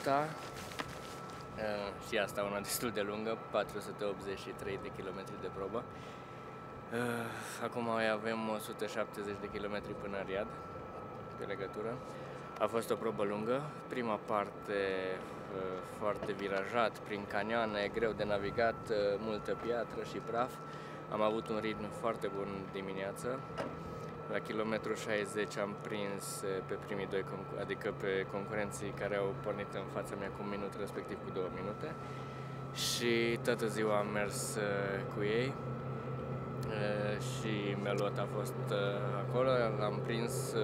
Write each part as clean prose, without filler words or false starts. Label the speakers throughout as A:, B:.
A: asta, și asta una destul de lungă, 483 de kilometri de probă. Acum mai avem 170 de kilometri până în Riad, pe legătură. A fost o probă lungă, prima parte foarte virajat, prin canioane, greu de navigat, multă piatră și praf. Am avut un ritm foarte bun dimineață. La kilometru 60 am prins pe primii doi, adică pe concurenții care au pornit în fața mea cu un minut, respectiv cu 2 minute. Și toată ziua am mers cu ei. Și Melot a fost acolo, l-am prins,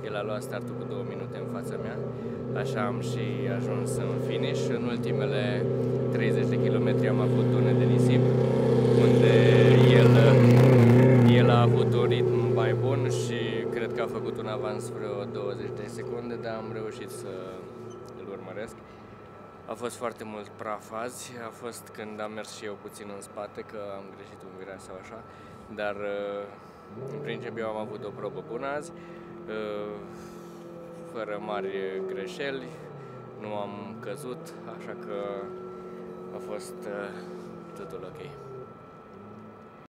A: el a luat startul cu 2 minute în fața mea, așa am și ajuns în finish. În ultimele 30 de kilometri am avut tune de nisip, unde el a avut un ritm mai bun și cred că a făcut un avans vreo 20 de secunde, dar am reușit să îl urmăresc. A fost foarte mult praf azi, a fost când am mers și eu puțin în spate, că am greșit un viraj sau așa, dar în principiu am avut o probă bună azi, fără mari greșeli, nu am căzut, așa că a fost totul ok.